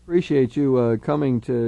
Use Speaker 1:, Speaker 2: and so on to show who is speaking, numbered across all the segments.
Speaker 1: Appreciate you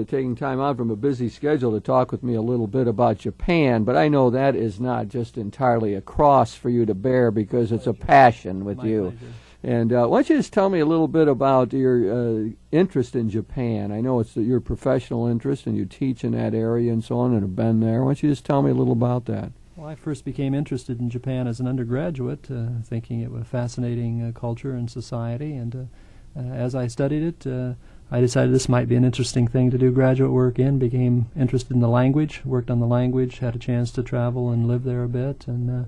Speaker 1: taking time out from a busy schedule to talk with me a little bit about Japan, but I know that is not just entirely a cross for you to bear because it's a passion with you.
Speaker 2: Pleasure.
Speaker 1: And why don't you just tell me a little bit about your interest in Japan? I know it's your professional interest and you teach in that area and so on and have been there. Why don't you just tell me a little about that?
Speaker 2: Well, I first became interested in Japan as an undergraduate, thinking it was a fascinating culture and society, and as I studied it, I decided this might be an interesting thing to do graduate work in, became interested in the language, worked on the language, had a chance to travel and live there a bit, and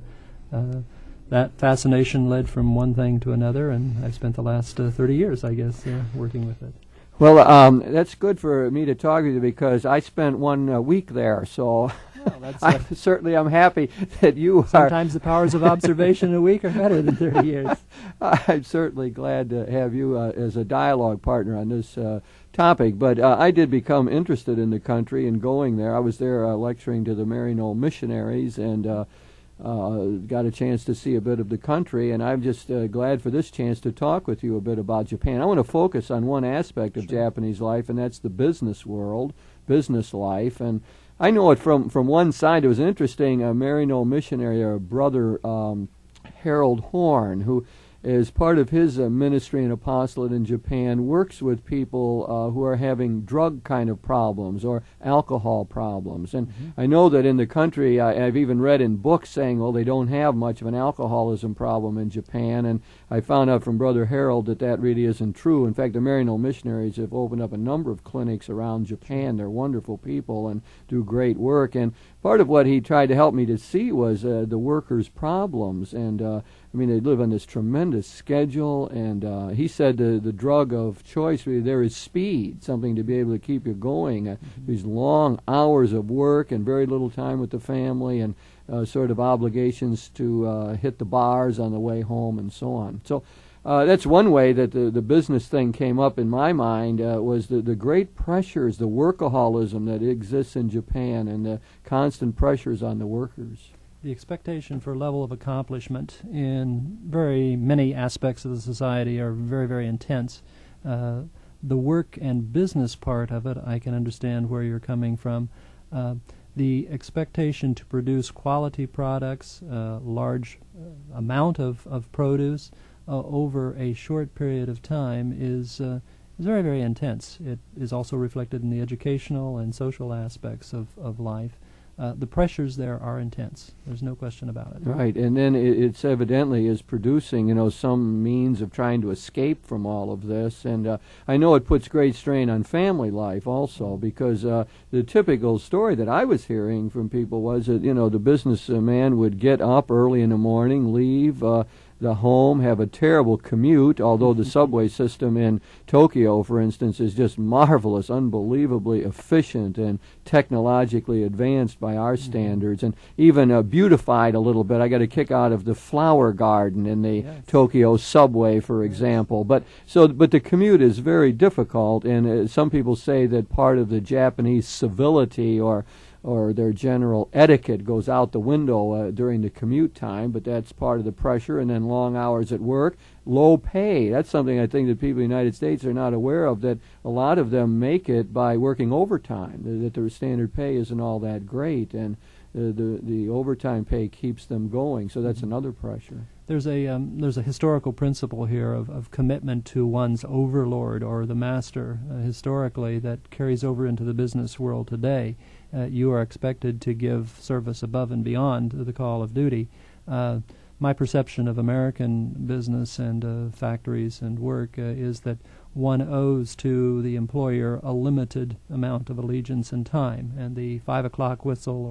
Speaker 2: that fascination led from one thing to another, and I've spent the last 30 years, I guess, working with it.
Speaker 1: Well, that's good for me to talk to you because I spent 1 week there, so I'm happy that you
Speaker 2: sometimes the powers of observation in a week are better than 30 years.
Speaker 1: I'm certainly glad to have you as a dialogue partner on this topic, but I did become interested in the country and going there. I was there lecturing to the Mary missionaries and got a chance to see a bit of the country, and I'm just glad for this chance to talk with you a bit about Japan. I want to focus on one aspect of Japanese life, and that's the business world, business life. And I know it from one side. It was interesting, a Mary missionary, Brother Harold Horn, who is part of his ministry and apostolate in Japan, works with people who are having drug kind of problems or alcohol problems. And I know that in the country, I've even read in books saying, well, they don't have much of an alcoholism problem in Japan. And I found out from Brother Harold that that really isn't true. In fact, the Mary missionaries have opened up a number of clinics around Japan. They're wonderful people and do great work. And part of what he tried to help me to see was the workers' problems. And I mean, they live on this tremendous schedule, and he said the drug of choice really there is speed, something to be able to keep you going. These long hours of work and very little time with the family, and sort of obligations to hit the bars on the way home and so on. So that's one way that the business thing came up in my mind, was the great pressures, the workaholism that exists in Japan and the constant pressures on the workers.
Speaker 2: The expectation for a level of accomplishment in very many aspects of the society are very, very intense. The work and business part of it, I can understand where you're coming from. The expectation to produce quality products, large amount of produce over a short period of time is very, very intense. It is also reflected in the educational and social aspects of life. The pressures there are intense. There's no question about it.
Speaker 1: Right, and then it's evidently is producing, some means of trying to escape from all of this. And I know it puts great strain on family life also, because the typical story that I was hearing from people was that, the businessman would get up early in the morning, leave the home, have a terrible commute, although the subway system in Tokyo, for instance, is just marvelous, unbelievably efficient and technologically advanced by our standards, and even beautified a little bit. I got a kick out of the flower garden in the Tokyo subway, for example. But the commute is very difficult, and some people say that part of the Japanese civility or their general etiquette goes out the window during the commute time, but that's part of the pressure. And then long hours at work, low pay. That's something I think that people in the United States are not aware of, that a lot of them make it by working overtime, that their standard pay isn't all that great, and the overtime pay keeps them going, so that's another pressure.
Speaker 2: There's a historical principle here of commitment to one's overlord or the master historically that carries over into the business world today. You are expected to give service above and beyond the call of duty. My perception of American business and factories and work is that one owes to the employer a limited amount of allegiance and time, and the 5 o'clock whistle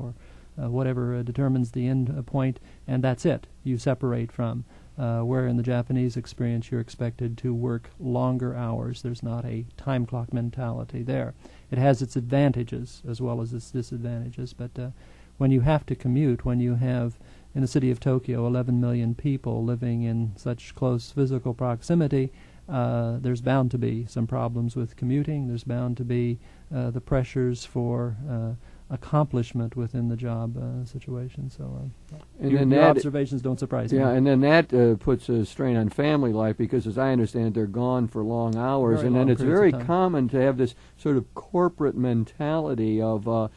Speaker 2: or whatever determines the end point, and that's it. You separate from. Where in the Japanese experience you're expected to work longer hours. There's not a time clock mentality there. It has its advantages as well as its disadvantages, but when you have to commute, when you have in the city of Tokyo 11 million people living in such close physical proximity, there's bound to be some problems with commuting. There's bound to be the pressures for accomplishment within the job situation. So
Speaker 1: and
Speaker 2: your
Speaker 1: then that,
Speaker 2: observations don't surprise me.
Speaker 1: Yeah, and then that puts a strain on family life because, as I understand, they're gone for long hours, and then it's very common to have this sort of corporate mentality of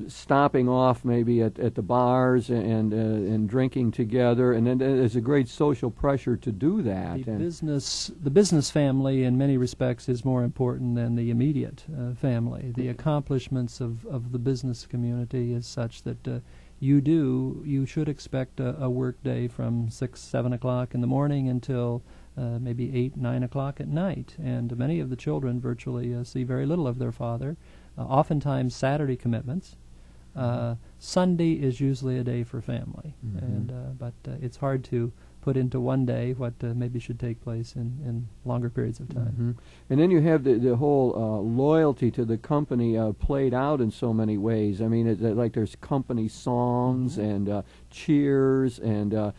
Speaker 1: stopping off maybe at the bars and drinking together, and then there's a great social pressure to do that.
Speaker 2: The business family in many respects is more important than the immediate family. The accomplishments of the business community is such that you should expect a work day from 6, 7 o'clock in the morning until maybe 8, 9 o'clock at night, and many of the children virtually see very little of their father. Oftentimes Saturday commitments. Sunday is usually a day for family, but it's hard to put into one day what maybe should take place in longer periods of time.
Speaker 1: And then you have the whole loyalty to the company played out in so many ways. I mean, like there's company songs and cheers and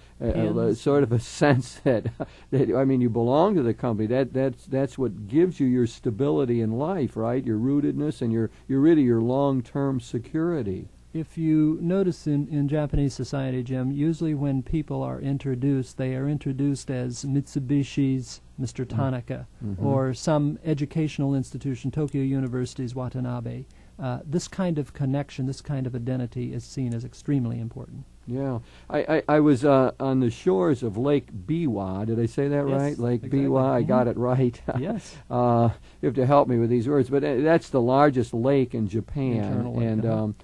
Speaker 1: sort of a sense that I mean, you belong to the company. That's what gives you your stability in life, right? Your rootedness and your long-term security.
Speaker 2: If you notice in Japanese society, Jim, usually when people are introduced, they are introduced as Mitsubishi's Mr. Tanaka or some educational institution, Tokyo University's Watanabe. This kind of connection, this kind of identity is seen as extremely important.
Speaker 1: Yeah. I was on the shores of Lake Biwa. Did I say that right? Lake
Speaker 2: exactly.
Speaker 1: Biwa. I got it right.
Speaker 2: Yes.
Speaker 1: You have to help me with these words, but that's the largest lake in Japan.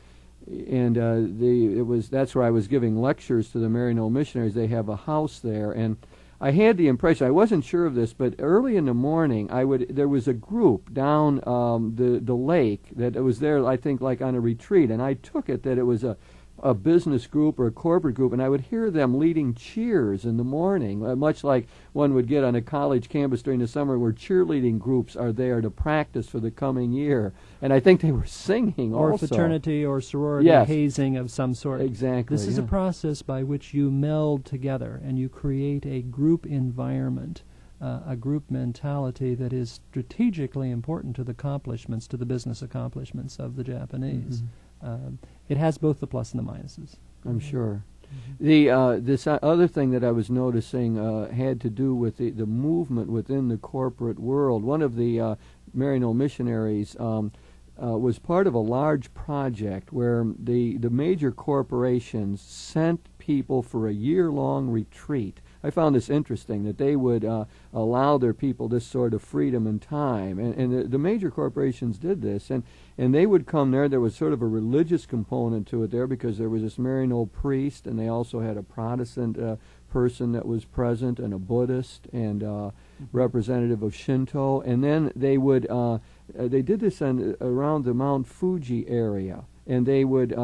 Speaker 1: That's where I was giving lectures to the Mary Noel missionaries. They have a house there, and I had the impression, I wasn't sure of this, but early in the morning there was a group down the lake that was there, I think, like on a retreat, and I took it that it was a business group or a corporate group, and I would hear them leading cheers in the morning, much like one would get on a college campus during the summer where cheerleading groups are there to practice for the coming year. And I think they were singing
Speaker 2: or
Speaker 1: also. Or
Speaker 2: fraternity or sorority hazing of some sort.
Speaker 1: Exactly.
Speaker 2: This is a process by which you meld together and you create a group environment, a group mentality that is strategically important to the business accomplishments of the Japanese. It has both the plus and the minuses.
Speaker 1: I'm sure. This other thing that I was noticing had to do with the movement within the corporate world. One of the Mary Noel missionaries was part of a large project where the major corporations sent people for a year-long retreat. I found this interesting, that they would allow their people this sort of freedom and time. And the major corporations did this, and they would come there. There was sort of a religious component to it there because there was this Mary Noel priest, and they also had a Protestant person that was present, and a Buddhist, and representative of Shinto. And then they would they did this around the Mount Fuji area. And they would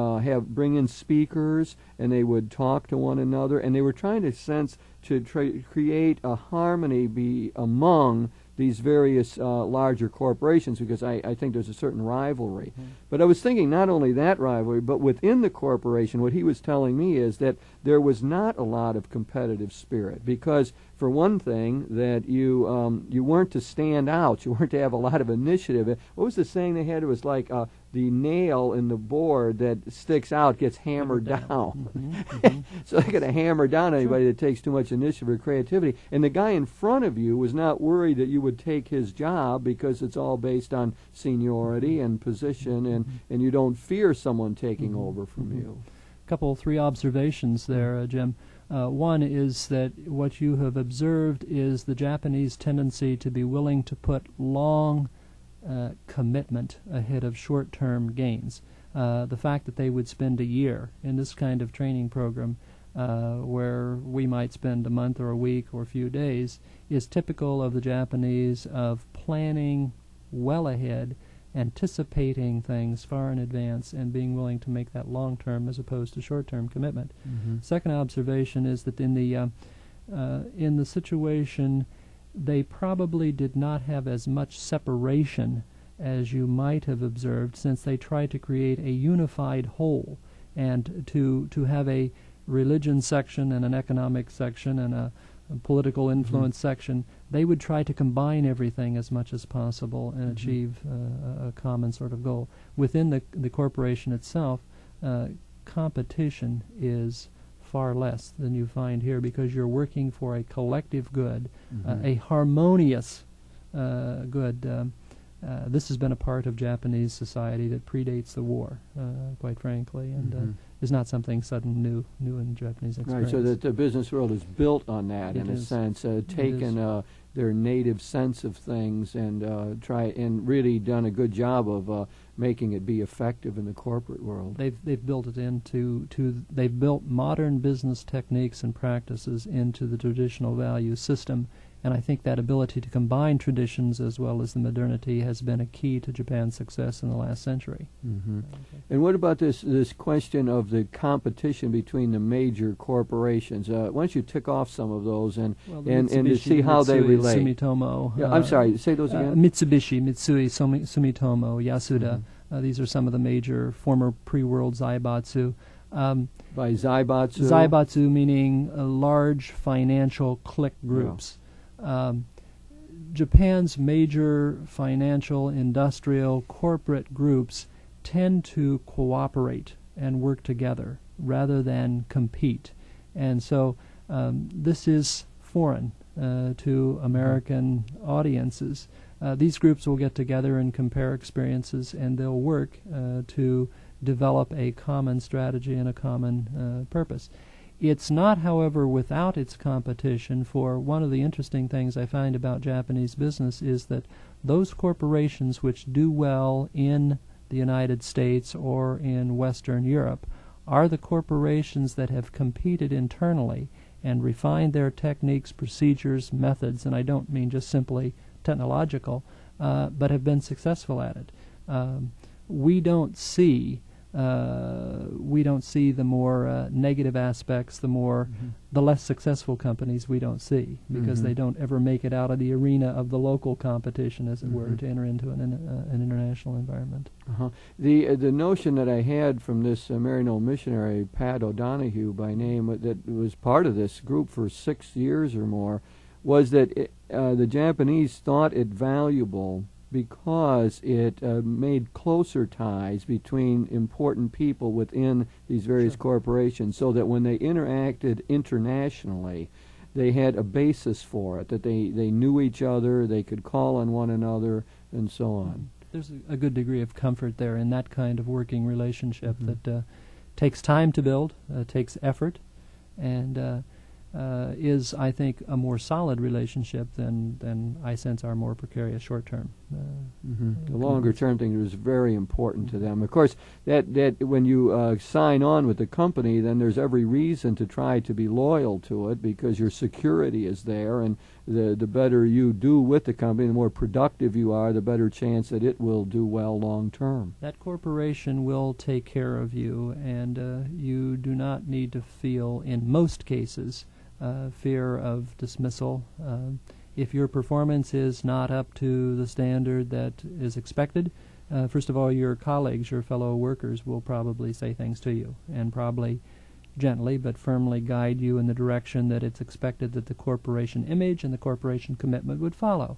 Speaker 1: bring in speakers, and they would talk to one another, and they were trying to create a harmony among these various larger corporations, because I think there's a certain rivalry. But I was thinking not only that rivalry, but within the corporation, what he was telling me is that there was not a lot of competitive spirit, because for one thing, that you weren't to stand out, you weren't to have a lot of initiative. What was the saying they had? It was like the nail in the board that sticks out gets hammered down. So they're going to hammer down anybody that takes too much initiative or creativity. And the guy in front of you was not worried that you would take his job, because it's all based on seniority and position, and you don't fear someone taking over from you.
Speaker 2: Three observations there, Jim. One is that what you have observed is the Japanese tendency to be willing to put long commitment ahead of short-term gains. The fact that they would spend a year in this kind of training program where we might spend a month or a week or a few days is typical of the Japanese, of planning well ahead, anticipating things far in advance, and being willing to make that long-term as opposed to short-term commitment. Second observation is that in the situation, they probably did not have as much separation as you might have observed, since they tried to create a unified whole, and to have a religion section and an economic section and a political influence section, they would try to combine everything as much as possible and achieve a common sort of goal. Within the corporation itself, competition is far less than you find here, because you're working for a collective good, a harmonious good. This has been a part of Japanese society that predates the war, quite frankly, and is not something sudden new in Japanese experience.
Speaker 1: Right, so that the business world is built on that in a sense, taken their native sense of things and really done a good job of making it be effective in the corporate world.
Speaker 2: They've built it they've built modern business techniques and practices into the traditional value system. And I think that ability to combine traditions as well as the modernity has been a key to Japan's success in the last century.
Speaker 1: And what about this question of the competition between the major corporations? Why don't you tick off some of those and to see how they relate?
Speaker 2: Sumitomo.
Speaker 1: I'm sorry, say those again.
Speaker 2: Mitsubishi, Mitsui, Sumitomo, Yasuda. These are some of the major former pre-world Zaibatsu.
Speaker 1: By Zaibatsu?
Speaker 2: Zaibatsu meaning large financial clique groups. Japan's major financial, industrial, corporate groups tend to cooperate and work together rather than compete. And so this is foreign to American audiences. These groups will get together and compare experiences, and they'll work to develop a common strategy and a common purpose. It's not, however, without its competition, for one of the interesting things I find about Japanese business is that those corporations which do well in the United States or in Western Europe are the corporations that have competed internally and refined their techniques, procedures, methods, and I don't mean just simply technological, but have been successful at it. We don't see the more negative aspects, the less successful companies we don't see, because they don't ever make it out of the arena of the local competition, as it were, to enter into an international environment.
Speaker 1: The notion that I had from this Maryknoll missionary, Pat O'Donoghue by name, that was part of this group for 6 years or more, was that the Japanese thought it valuable because it made closer ties between important people within these various corporations, so that when they interacted internationally, they had a basis for it, that they knew each other, they could call on one another, and so on.
Speaker 2: There's a good degree of comfort there in that kind of working relationship that takes time to build, takes effort, and is, I think, a more solid relationship than I sense our more precarious short-term.
Speaker 1: The longer-term thing is very important to them. Of course, that when you sign on with the company, then there's every reason to try to be loyal to it, because your security is there, and the better you do with the company, the more productive you are, the better chance that it will do well long-term.
Speaker 2: That corporation will take care of you, and you do not need to feel, in most cases, fear of dismissal. If your performance is not up to the standard that is expected, first of all, your colleagues, your fellow workers, will probably say things to you, and probably gently but firmly guide you in the direction that it's expected that the corporation image and the corporation commitment would follow.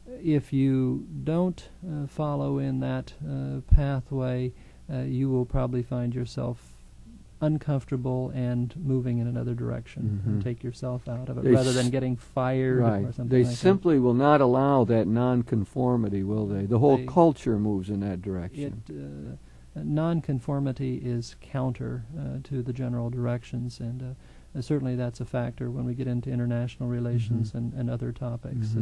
Speaker 2: If you don't follow in that pathway, you will probably find yourself uncomfortable and moving in another direction and take yourself out of it rather than getting fired or something
Speaker 1: They
Speaker 2: like
Speaker 1: simply will not allow that nonconformity, will they? The whole culture moves in that direction.
Speaker 2: Nonconformity is counter to the general directions, and certainly that's a factor when we get into international relations and other topics.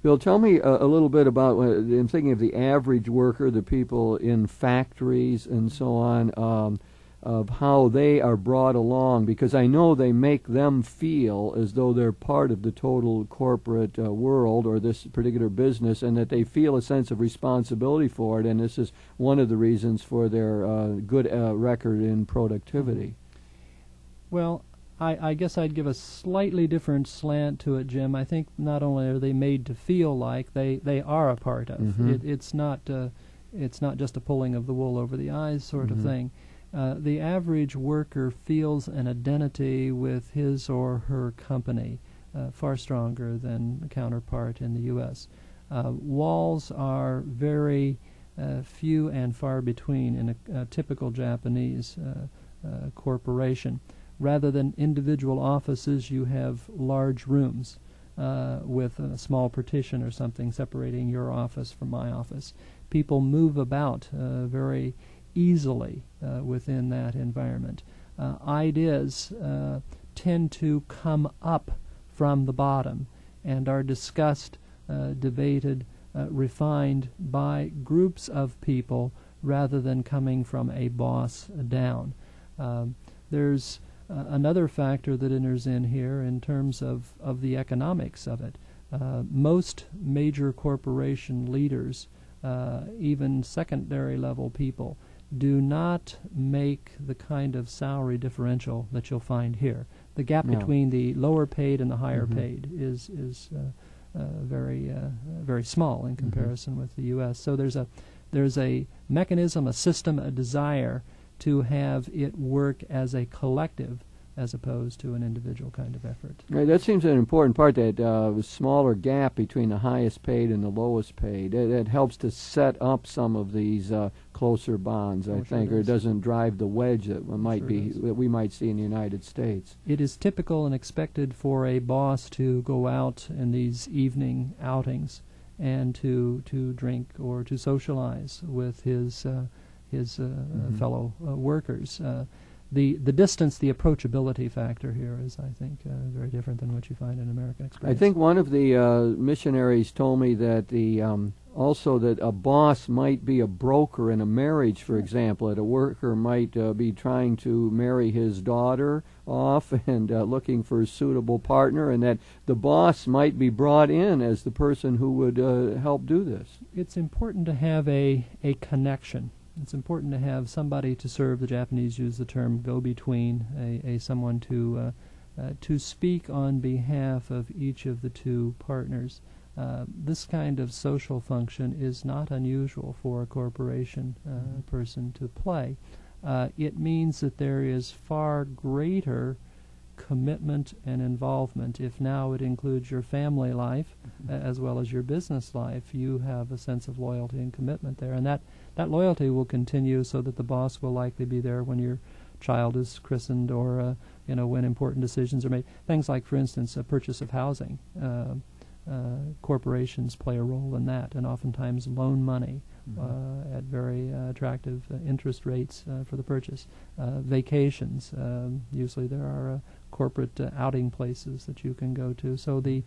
Speaker 1: Bill, tell me a little bit about, I'm thinking of the average worker, the people in factories and so on, of how they are brought along, because I know they make them feel as though they're part of the total corporate world or this particular business, and that they feel a sense of responsibility for it, and this is one of the reasons for their good record in productivity.
Speaker 2: Well, I guess I'd give a slightly different slant to it, Jim. I think not only are they made to feel like, they are a part of. It's not just a pulling of the wool over the eyes sort of thing. The average worker feels an identity with his or her company far stronger than a counterpart in the U.S. Walls are very few and far between in a typical Japanese corporation. Rather than individual offices, you have large rooms with a small partition or something separating your office from my office. People move about very easily within that environment. Ideas tend to come up from the bottom and are discussed, debated, refined by groups of people rather than coming from a boss down. There's another factor that enters in here in terms of the economics of it. Most major corporation leaders, even secondary level people, do not make the kind of salary differential that you'll find here. The gap between the lower paid and the higher paid is very small in comparison with the U.S. So there's a mechanism, a system, a desire to have it work as a collective as opposed to an individual kind of effort.
Speaker 1: Right, that seems an important part, that smaller gap between the highest paid and the lowest paid. That helps to set up some of these closer bonds, I think, or it doesn't drive the wedge that we might see in the United States.
Speaker 2: It is typical and expected for a boss to go out in these evening outings and to drink or to socialize with his fellow workers. The distance, the approachability factor here is, I think, very different than what you find in American experience.
Speaker 1: I think one of the missionaries told me that also that a boss might be a broker in a marriage, for example, that a worker might be trying to marry his daughter off and looking for a suitable partner, and that the boss might be brought in as the person who would help do this.
Speaker 2: It's important to have a connection. It's important to have somebody to serve. The Japanese use the term go-between, someone to speak on behalf of each of the two partners. This kind of social function is not unusual for a corporation person to play. It means that there is far greater commitment and involvement. If now it includes your family life as well as your business life, you have a sense of loyalty and commitment there, and that loyalty will continue so that the boss will likely be there when your child is christened or when important decisions are made. Things like, for instance, a purchase of housing. Corporations play a role in that, and oftentimes loan money at very attractive interest rates for the purchase. Vacations, usually there are corporate outing places that you can go to. So the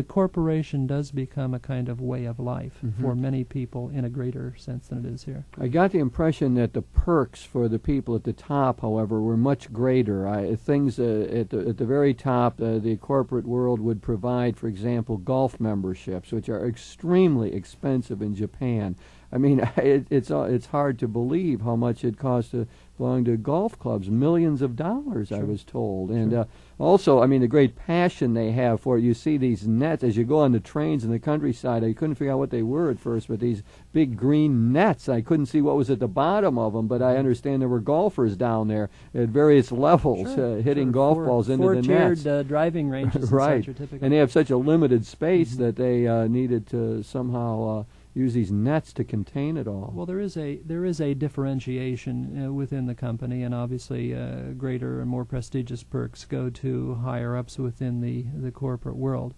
Speaker 2: corporation does become a kind of way of life for many people in a greater sense than it is here.
Speaker 1: I got the impression that the perks for the people at the top, however, were much greater. Things at the very top, the corporate world would provide, for example, golf memberships, which are extremely expensive in Japan. I mean, it's hard to believe how much it costs to belong to golf clubs, millions of dollars, I was told. And also, I mean, the great passion they have for it. You see these nets as you go on the trains in the countryside. I couldn't figure out what they were at first, but these big green nets. I couldn't see what was at the bottom of them, but I understand there were golfers down there at various levels hitting golf balls into the nets.
Speaker 2: Four-tiered driving ranges.
Speaker 1: Right.
Speaker 2: And such are typical.
Speaker 1: And they have such a limited space that they needed to somehow use these nets to contain it all.
Speaker 2: Well, there is a differentiation within the company, and obviously greater and more prestigious perks go to higher ups within the corporate world.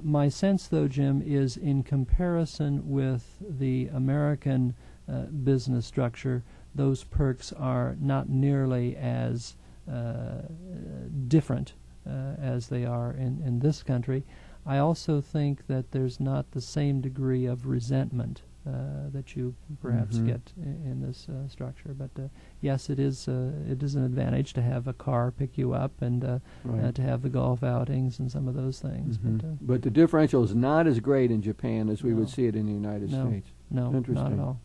Speaker 2: My sense, though, Jim, is in comparison with the American business structure, those perks are not nearly as different as they are in this country. I also think that there's not the same degree of resentment that you perhaps get in this structure. But yes, it is an advantage to have a car pick you up and to have the golf outings and some of those things.
Speaker 1: But the differential is not as great in Japan as we would see it in the United States.
Speaker 2: No, not at all.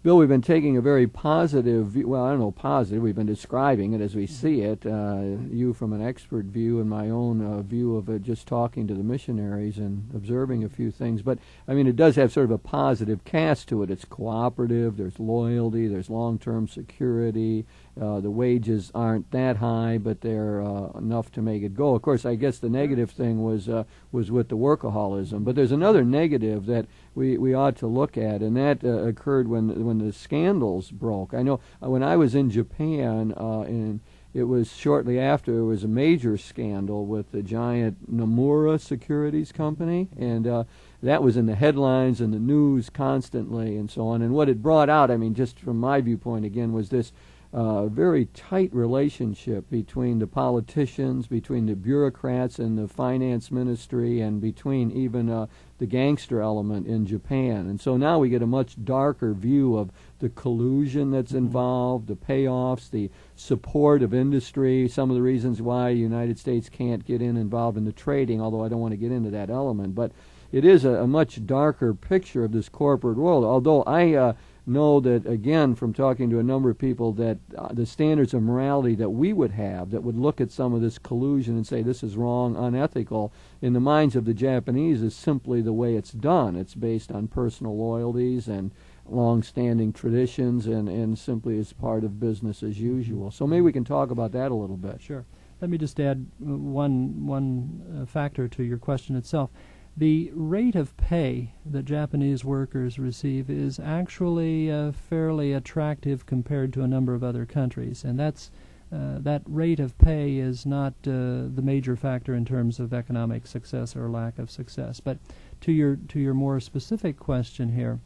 Speaker 1: Bill, we've been taking a very positive view. Well, I don't know positive. We've been describing it as we see it. You from an expert view and my own view of it, just talking to the missionaries and observing a few things. But, I mean, it does have sort of a positive cast to it. It's cooperative. There's loyalty. There's long-term security. The wages aren't that high, but they're enough to make it go. Of course, I guess the negative thing was with the workaholism. But there's another negative that we ought to look at, and that occurred when the scandals broke. I know when I was in Japan, and it was shortly after there was a major scandal with the giant Nomura Securities Company, and that was in the headlines and the news constantly and so on. And what it brought out, I mean, just from my viewpoint again, was this very tight relationship between the politicians, between the bureaucrats and the finance ministry, and between even the gangster element in Japan. And so now we get a much darker view of the collusion that's involved, the payoffs, the support of industry, some of the reasons why the United States can't get involved in the trading, although I don't want to get into that element. But it is a much darker picture of this corporate world, although I know that, again, from talking to a number of people, that the standards of morality that we would have, that would look at some of this collusion and say this is wrong, unethical, in the minds of the Japanese is simply the way it's done. It's based on personal loyalties and long-standing traditions, and simply is part of business as usual. So maybe we can talk about that a little bit.
Speaker 2: Sure. Let me just add one factor to your question itself. The rate of pay that Japanese workers receive is actually fairly attractive compared to a number of other countries, and that rate of pay is not the major factor in terms of economic success or lack of success. But to your more specific question here,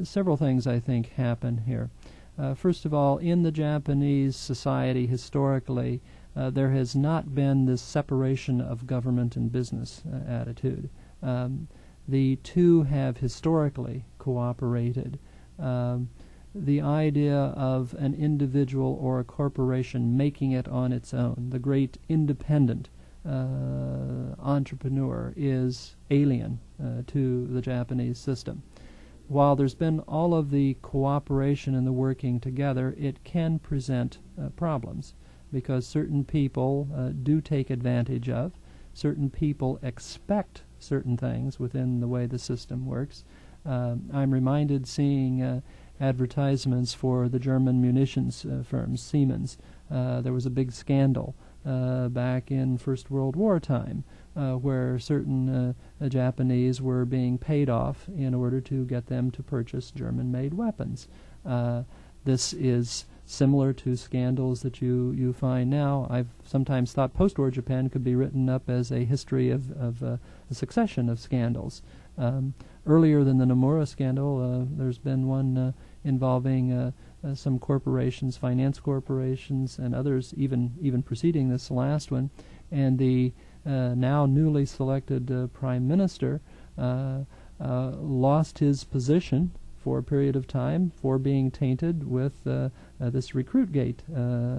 Speaker 2: several things I think happen here. First of all, in the Japanese society historically, there has not been this separation of government and business attitude. The two have historically cooperated. The idea of an individual or a corporation making it on its own, the great independent entrepreneur, is alien to the Japanese system. While there's been all of the cooperation and the working together, it can present problems, because certain people do take advantage of, certain people expect certain things within the way the system works. I'm reminded seeing advertisements for the German munitions firms, Siemens. There was a big scandal back in First World War time where certain Japanese were being paid off in order to get them to purchase German-made weapons. This is similar to scandals that you find now. I've sometimes thought post-war Japan could be written up as a history of a succession of scandals. Earlier than the Nomura scandal, there's been one involving some corporations, finance corporations, and others, even preceding this last one. And the now newly selected prime minister lost his position for a period of time for being tainted with this Recruitgate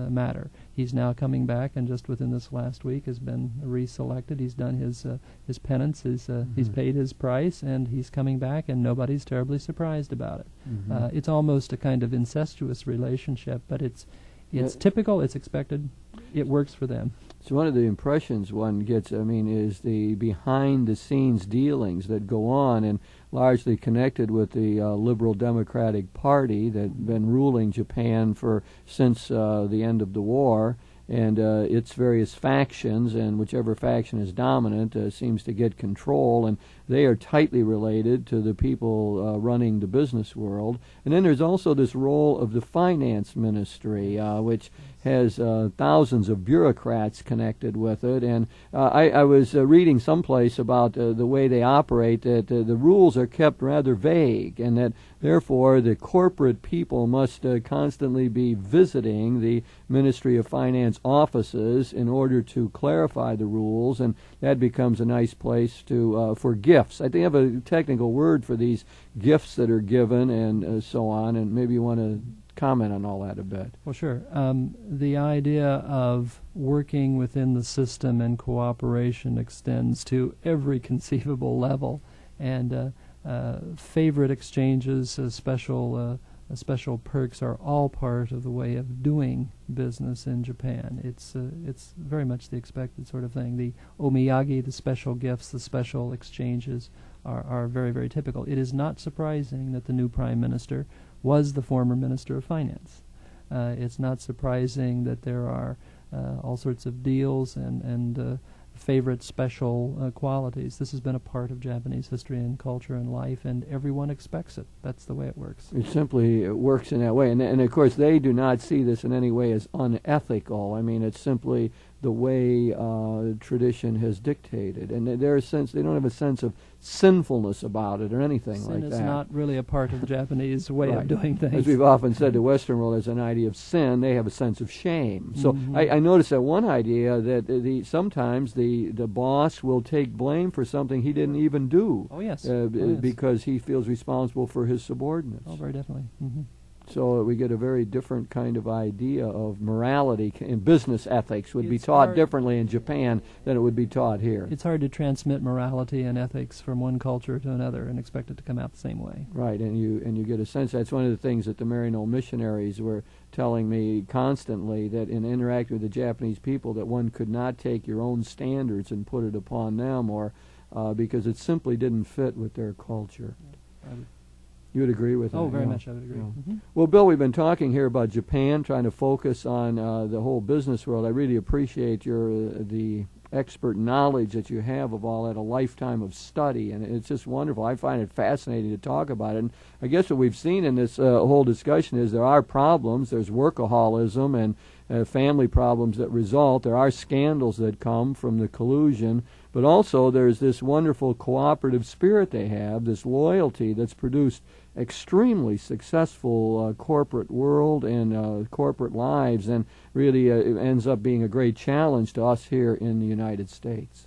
Speaker 2: matter. He's now coming back, and just within this last week has been reselected. He's done his penance, he's paid his price, and he's coming back, and nobody's terribly surprised about it. It's almost a kind of incestuous relationship, but it's typical, it's expected, it works for them.
Speaker 1: So one of the impressions one gets, I mean, is the behind-the-scenes dealings that go on, and largely connected with the Liberal Democratic Party that had been ruling Japan since the end of the war, and its various factions, and whichever faction is dominant seems to get control, and they are tightly related to the people running the business world. And then there's also this role of the finance ministry, which has thousands of bureaucrats connected with it. And I was reading someplace about the way they operate, that the rules are kept rather vague, and that therefore the corporate people must constantly be visiting the Ministry of Finance offices in order to clarify the rules, and that becomes a nice place for gifts. I think I have a technical word for these gifts that are given and so on, and maybe you want to comment on all that a bit.
Speaker 2: Well, sure. The idea of working within the system and cooperation extends to every conceivable level, and favorite exchanges, special special perks are all part of the way of doing business in Japan. It's very much the expected sort of thing. The omiyage, the special gifts, the special exchanges are very, very typical. It is not surprising that the new Prime Minister was the former Minister of Finance. It's not surprising that there are all sorts of deals and favorite special qualities. This has been a part of Japanese history and culture and life, and everyone expects it. That's the way it works.
Speaker 1: It works in that way. And of course, they do not see this in any way as unethical. I mean, it's simply the way tradition has dictated. And they don't have a sense of sinfulness about it or anything like that.
Speaker 2: Sin is not really a part of the Japanese way of doing things.
Speaker 1: As we've often said, the Western world has an idea of sin. They have a sense of shame. So I noticed that one idea that sometimes the boss will take blame for something he didn't even do.
Speaker 2: Oh, yes.
Speaker 1: Because he feels responsible for his subordinates.
Speaker 2: Oh, very definitely.
Speaker 1: So we get a very different kind of idea of morality, and business ethics would be taught differently in Japan than it would be taught here.
Speaker 2: It's hard to transmit morality and ethics from one culture to another and expect it to come out the same way.
Speaker 1: Right, and you get a sense. That's one of the things that the Maryknoll missionaries were telling me constantly, that in interacting with the Japanese people, that one could not take your own standards and put it upon them, or because it simply didn't fit with their culture. You would agree with that?
Speaker 2: Oh, very much I would agree.
Speaker 1: Well, Bill, we've been talking here about Japan, trying to focus on the whole business world. I really appreciate the expert knowledge that you have of all that, a lifetime of study, and it's just wonderful. I find it fascinating to talk about it. And I guess what we've seen in this whole discussion is there are problems. There's workaholism and family problems that result. There are scandals that come from the collusion, but also there's this wonderful cooperative spirit they have, this loyalty that's produced extremely successful corporate world and corporate lives, and really it ends up being a great challenge to us here in the United States.